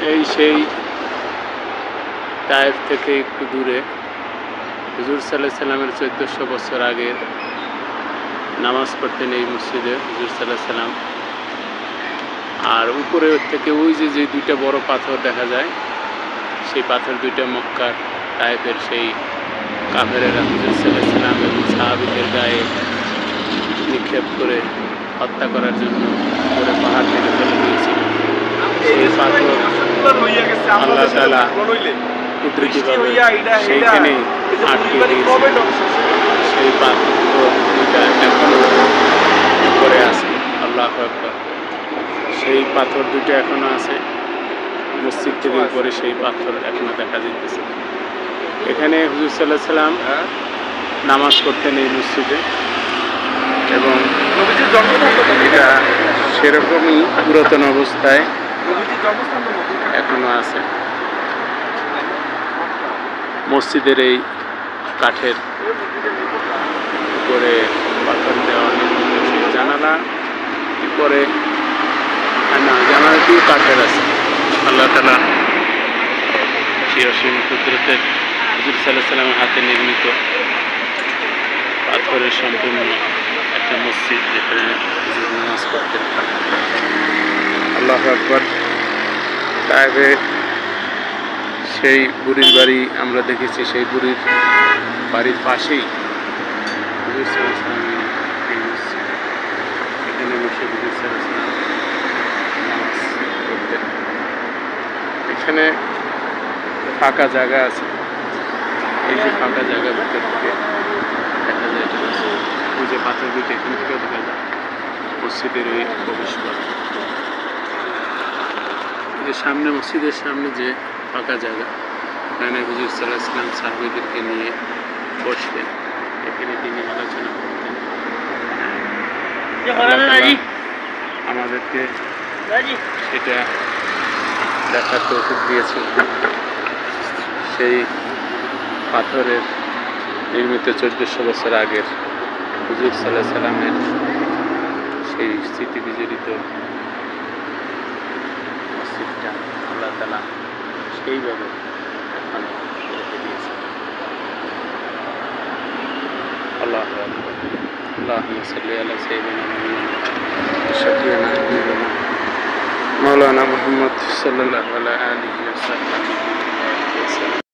এই সেই তায়েফ থেকে একটু দূরে হুজুর সাল্লাল্লাহু আলাইহি সাল্লামের 1400 বছর আগের নামাজ পড়তেন এই মসজিদে হুজুর সাল্লাল্লাহু আলাইহি সাল্লাম। আর উপরে থেকে ওই যে দুইটা বড় পাথর দেখা যায়, সেই পাথর দুইটা মক্কার তায়েফের সেই কাফেরেরা হুজুর সাল্লাল্লাহু আলাইহি সাল্লাম এবং সাহাবীদের গায়ে নিক্ষেপ করে হত্যা করার জন্য উপরে পাহাড় থেকে ফেলে দিয়েছিল। সেই পাথর আল্লাহ তাআলা কুদরতিভাবে সেইখানেই আটকে দিয়েছে। সেই পাথর দুইটা এখনো উপরে আছে। আল্লাহু আকবার। সেই পাথর দুইটা এখনো আছে মসজিদ থেকে উপরে, সেই পাথর এখনো দেখা যাইতেছে। এখানে হুজুর সাল্লাল্লাহু আলাইহি সাল্লাম নামাজ পড়তেন এই মসজিদে, এবং এটা সেরকমই পুরাতন অবস্থায় এখনো আছে। মসজিদের এই কাঠের উপরে পাথর দেওয়া নির্মিত জানালা উপরে না, জানালাটিও কাঠের আছে। আল্লাহ তাআলা সেই অসীম কুদরতের হুজুর সাল্লাল্লাহু আলাইহি সাল্লামের হাতে নির্মিত পাথরের সম্পূর্ণ একটা মসজিদ, যেখানে হুজুর নামাজ পড়তেন। আল্লাহু আকবার। তাইফে সেই বুড়ির বাড়ি আমরা দেখেছি, সেই বুড়ির বাড়ির পাশেই হুজুর সাল্লাল্লাহু আলাইহি সাল্লামের এই মসজিদ। এখানে বসে হুজুর সাল্লাল্লাহু আলাইহি সাল্লাম নামাজ পড়তেন। এখানে ফাঁকা জায়গা আছে, এই যে ফাঁকা জায়গা ভিতর থেকে দেখা যায় ওই যে পাথর দুটো এখান থেকেও দেখা যায় মসজিদের ওই প্রবেশ পথ। যে সামনে মসজিদের সামনে যে ফাঁকা জায়গা, এখানে হুজুর সাল্লাল্লাহু আলাইহি সাল্লাম সাহাবীদেরকে নিয়ে বসতেন, এখানে তিনি আলোচনা করতেন। আমাদেরকে সেটা দেখার তৌফিক দিয়েছেন। সেই পাথরের নির্মিত 1400 বছর আগের হুজুর সাল্লাল্লাহু আলাইহি সাল্লামের সেই স্মৃতি বিজড়িত মসজিদটা আল্লাহ তাআলা সেইভাবে এখন রেখে দিয়েছেন। আল্লাহু আকবার। আল্লাহুম্মা সাল্লি আলা সাইয়্যিদিনা মুহাম্মাদ শাফিঈনা মাওলানা মুহাম্মদ সাল্লাল্লাহু আলাইহি ওয়া সাল্লাম।